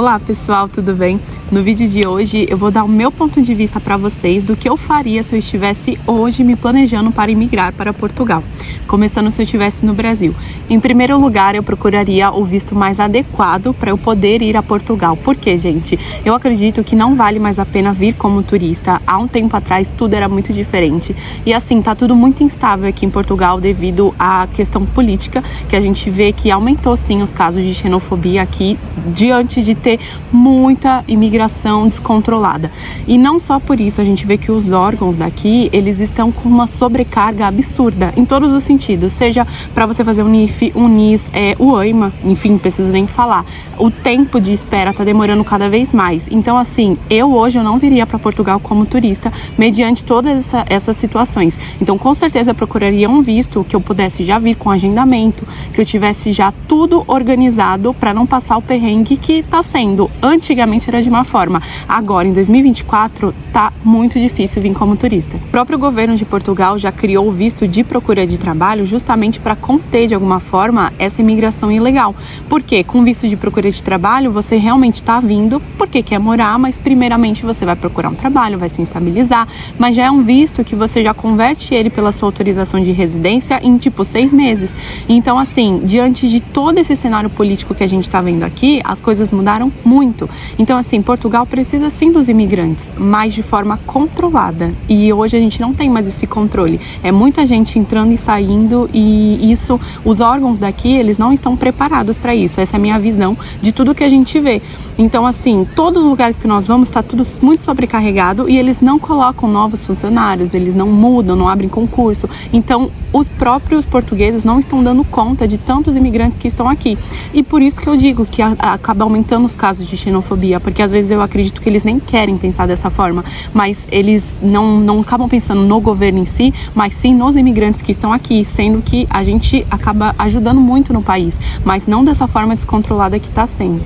Olá pessoal, tudo bem? No vídeo de hoje eu vou dar o meu ponto de vista para vocês do que eu faria se eu estivesse hoje me planejando para imigrar para Portugal, começando se eu estivesse no Brasil. Em primeiro lugar, eu procuraria o visto mais adequado para eu poder ir a Portugal. Por quê, gente? Eu acredito que não vale mais a pena vir como turista. Há um tempo atrás tudo era muito diferente e assim, tá tudo muito instável aqui em Portugal devido à questão política, que a gente vê que aumentou sim os casos de xenofobia aqui diante de ter muita imigração descontrolada. E não só por isso, a gente vê que os órgãos daqui, eles estão com uma sobrecarga absurda, em todos os sentidos, seja para você fazer o NIF, o NIS, o AIMA, enfim, não preciso nem falar. O tempo de espera tá demorando cada vez mais. Então, assim, hoje eu não viria para Portugal como turista, mediante todas essas situações. Então, com certeza, eu procuraria um visto que eu pudesse já vir com agendamento, que eu tivesse já tudo organizado para não passar o perrengue que tá sendo. Antigamente era de uma forma, agora em 2024 tá muito difícil vir como turista. O próprio governo de Portugal já criou o visto de procura de trabalho justamente para conter de alguma forma essa imigração ilegal. Porque com visto de procura de trabalho você realmente está vindo porque quer morar, mas primeiramente você vai procurar um trabalho, vai se estabilizar, mas já é um visto que você já converte ele pela sua autorização de residência em tipo 6 meses. Então assim, diante de todo esse cenário político que a gente está vendo aqui, as coisas mudaram muito. Então assim, Portugal precisa sim dos imigrantes, mas de forma controlada. E hoje a gente não tem mais esse controle. É muita gente entrando e saindo e isso, os órgãos daqui, eles não estão preparados para isso. Essa é a minha visão de tudo que a gente vê. Então assim, todos os lugares que nós vamos, está tudo muito sobrecarregado e eles não colocam novos funcionários, eles não mudam, não abrem concurso. Então os próprios portugueses não estão dando conta de tantos imigrantes que estão aqui. E por isso que eu digo que acaba aumentando os casos de xenofobia, porque às vezes eu acredito que eles nem querem pensar dessa forma, mas eles não acabam pensando no governo em si, mas sim nos imigrantes que estão aqui, sendo que a gente acaba ajudando muito no país, mas não dessa forma descontrolada que está sendo.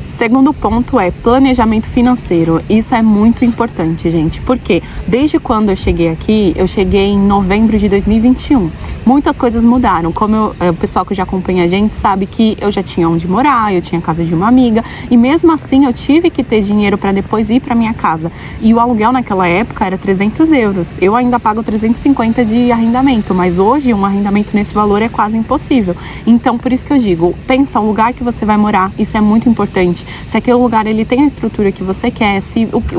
Segundo ponto é planejamento financeiro. Isso é muito importante, gente, porque desde quando eu cheguei aqui, eu cheguei em novembro de 2021. Muitas coisas mudaram. Como o pessoal que já acompanha a gente sabe que eu já tinha onde morar, eu tinha a casa de uma amiga e mesmo assim eu tive que ter dinheiro para depois ir para minha casa. E o aluguel naquela época era 300 euros. Eu ainda pago 350 de arrendamento, mas hoje um arrendamento nesse valor é quase impossível. Então, por isso que eu digo, pensa o lugar que você vai morar, isso é muito importante. Se aquele lugar ele tem a estrutura que você quer,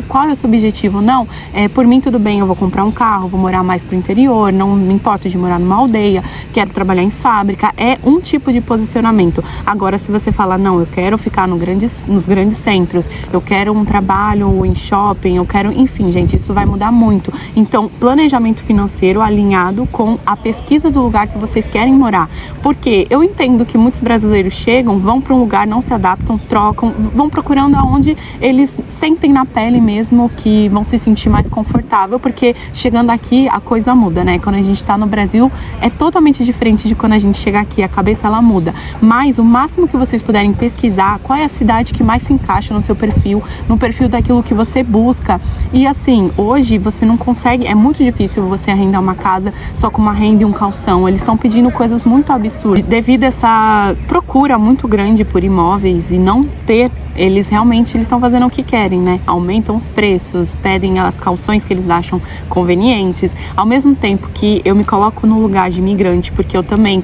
qual é o seu objetivo? Não, por mim tudo bem, eu vou comprar um carro, vou morar mais pro interior, não me importo de morar numa aldeia, quero trabalhar em fábrica, é um tipo de posicionamento. Agora, se você fala, não, eu quero ficar nos grandes centros, eu quero um trabalho em shopping, eu quero, enfim, gente, isso vai mudar muito. Então, planejamento financeiro alinhado com a pesquisa do lugar que vocês querem morar. Porque eu entendo que muitos brasileiros chegam, vão para um lugar, não se adaptam, trocam, vão procurando aonde eles sentem na pele mesmo que vão se sentir mais confortável, porque chegando aqui a coisa muda, né? Quando a gente tá no Brasil é totalmente diferente de quando a gente chega aqui, a cabeça ela muda. Mas o máximo que vocês puderem pesquisar, qual é a cidade que mais se encaixa no seu perfil, no perfil daquilo que você busca. E assim, hoje você não consegue, é muito difícil você arrendar uma casa só com uma renda e um calção. Eles estão pedindo coisas muito absurdas. Devido a essa procura muito grande por imóveis e não ter, eles estão fazendo o que querem, né? Aumentam os preços, pedem as cauções que eles acham convenientes. Ao mesmo tempo que eu me coloco no lugar de imigrante, porque eu também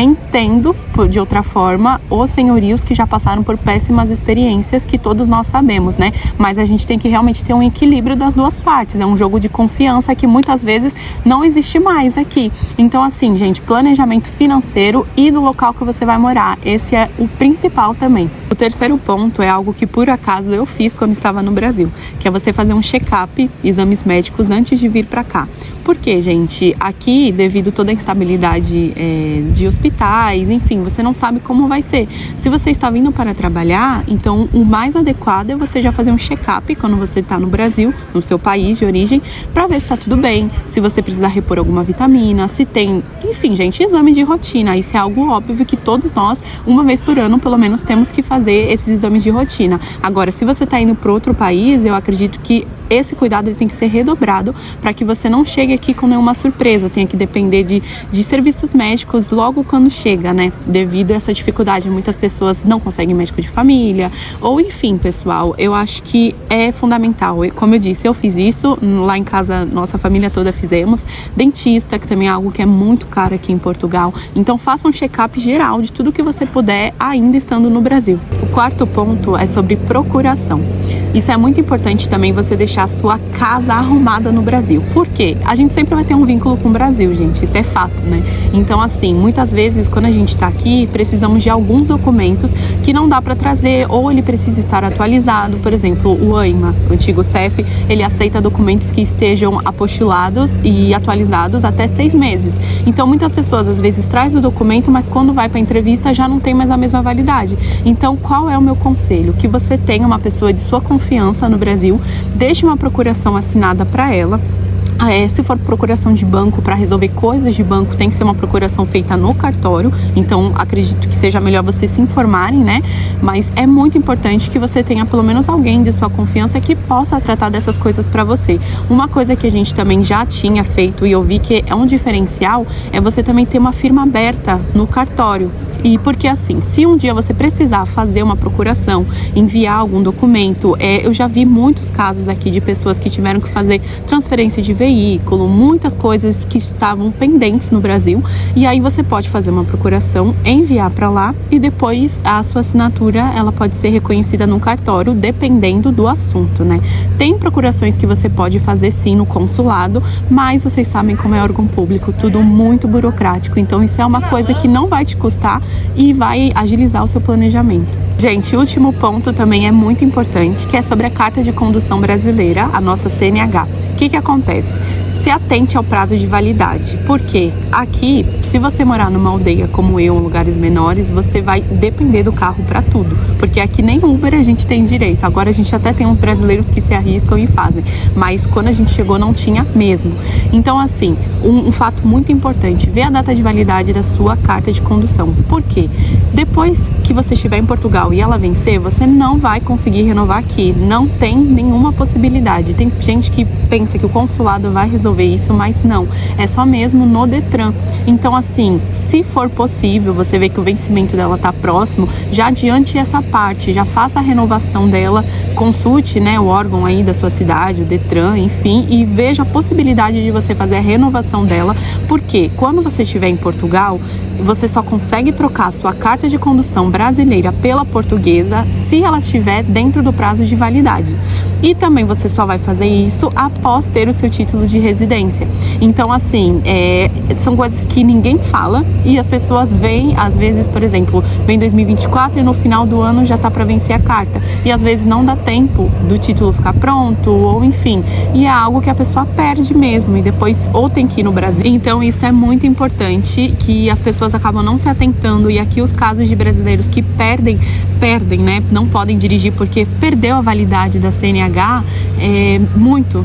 entendo de outra forma os senhorios que já passaram por péssimas experiências que todos nós sabemos, né? Mas a gente tem que realmente ter um equilíbrio das duas partes, é um jogo de confiança que muitas vezes não existe mais aqui. Então assim, gente, planejamento financeiro e do local que você vai morar, esse é o principal também. O terceiro ponto é algo que por acaso eu fiz quando estava no Brasil, que é você fazer um check-up, exames médicos antes de vir para cá. Por quê, gente? Aqui, devido a toda a instabilidade de hospitais, enfim, você não sabe como vai ser. Se você está vindo para trabalhar, então o mais adequado é você já fazer um check-up quando você está no Brasil, no seu país de origem, para ver se está tudo bem, se você precisar repor alguma vitamina, se tem, enfim, gente, exame de rotina. Isso é algo óbvio que todos nós, uma vez por ano, pelo menos, temos que fazer esses exames de rotina. Agora, se você está indo para outro país, eu acredito que esse cuidado ele tem que ser redobrado para que você não chegue aqui com nenhuma surpresa, tenha que depender de serviços médicos logo quando chega, né? Devido a essa dificuldade, muitas pessoas não conseguem médico de família, ou enfim, pessoal, eu acho que é fundamental. Como eu disse, eu fiz isso, lá em casa, nossa família toda fizemos, dentista, que também é algo que é muito caro aqui em Portugal, então faça um check-up geral de tudo que você puder, ainda estando no Brasil. O quarto ponto é sobre procuração. Isso é muito importante também, você deixar a sua casa arrumada no Brasil. Por quê? A gente sempre vai ter um vínculo com o Brasil, gente, isso é fato, né? Então, assim, muitas vezes, quando a gente tá aqui, precisamos de alguns documentos que não dá para trazer, ou ele precisa estar atualizado. Por exemplo, o AIMA, o antigo CEF, ele aceita documentos que estejam apostilados e atualizados até 6 meses. Então, muitas pessoas, às vezes, trazem o documento, mas quando vai para a entrevista, já não tem mais a mesma validade. Então, qual é o meu conselho? Que você tenha uma pessoa de sua confiança no Brasil, deixe uma procuração assinada para ela. Se for procuração de banco, para resolver coisas de banco, tem que ser uma procuração feita no cartório, então acredito que seja melhor vocês se informarem, né? Mas é muito importante que você tenha pelo menos alguém de sua confiança que possa tratar dessas coisas para você. Uma coisa que a gente também já tinha feito e eu vi que é um diferencial, é você também ter uma firma aberta no cartório. E porque assim, se um dia você precisar fazer uma procuração, enviar algum documento, eu já vi muitos casos aqui de pessoas que tiveram que fazer transferência de veículo, muitas coisas que estavam pendentes no Brasil, e aí você pode fazer uma procuração, enviar para lá e depois a sua assinatura, ela pode ser reconhecida no cartório, dependendo do assunto, né? Tem procurações que você pode fazer sim no consulado, mas vocês sabem como é órgão público, tudo muito burocrático, então isso é uma coisa que não vai te custar e vai agilizar o seu planejamento. Gente, o último ponto também é muito importante, que é sobre a carta de condução brasileira, a nossa CNH. O que acontece? Se atente ao prazo de validade, porque aqui, se você morar numa aldeia como eu, em lugares menores, você vai depender do carro para tudo, porque aqui nem Uber a gente tem direito. Agora a gente até tem uns brasileiros que se arriscam e fazem, mas quando a gente chegou não tinha mesmo. Então assim, um fato muito importante, ver a data de validade da sua carta de condução. Por quê? Depois que você estiver em Portugal e ela vencer, você não vai conseguir renovar aqui, não tem nenhuma possibilidade. Tem gente que pensa que o consulado vai resolver isso, mas não, é só mesmo no Detran. Então assim, se for possível, você vê que o vencimento dela tá próximo, já adiante essa parte, já faça a renovação dela, consulte, né, o órgão aí da sua cidade, o Detran, enfim, e veja a possibilidade de você fazer a renovação dela, porque quando você estiver em Portugal, você só consegue trocar a sua carta de condução brasileira pela portuguesa se ela estiver dentro do prazo de validade. E também você só vai fazer isso após ter o seu título de residência. Então, assim, são coisas que ninguém fala e as pessoas veem, às vezes, por exemplo, vem 2024 e no final do ano já tá para vencer a carta. E às vezes não dá tempo do título ficar pronto, ou enfim. E é algo que a pessoa perde mesmo e depois ou tem que ir no Brasil. Então, isso é muito importante, que as pessoas acabam não se atentando. E aqui os casos de brasileiros que perdem, né? Não podem dirigir porque perdeu a validade da CNH,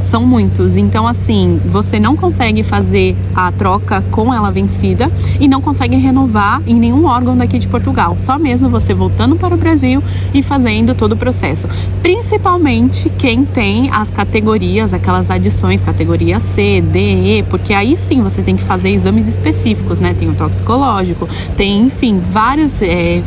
são muitos. Então, assim, você não consegue fazer a troca com ela vencida e não consegue renovar em nenhum órgão daqui de Portugal. Só mesmo você voltando para o Brasil e fazendo todo o processo. Principalmente quem tem as categorias, aquelas adições, categoria C, D, E, porque aí sim você tem que fazer exames específicos, né? Tem o toxicológico, tem, enfim, vários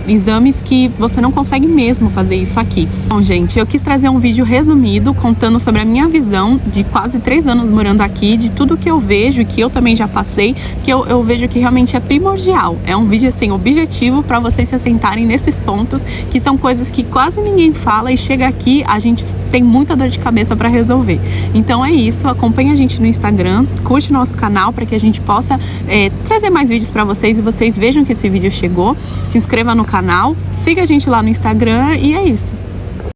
exames que você não consegue mesmo fazer isso aqui. Bom, gente, eu quis trazer um vídeo resumido contando sobre a minha visão de quase 3 anos morando aqui, de tudo que eu vejo e que eu também já passei, que eu vejo que realmente é primordial. É um vídeo, assim, objetivo para vocês se atentarem nesses pontos, que são coisas que quase ninguém fala e chega aqui, a gente tem muita dor de cabeça para resolver. Então é isso, acompanha a gente no Instagram, curte nosso canal para que a gente possa trazer mais vídeos para vocês e vocês vejam que esse vídeo chegou. Se inscreva no canal, siga a gente lá no Instagram e é isso.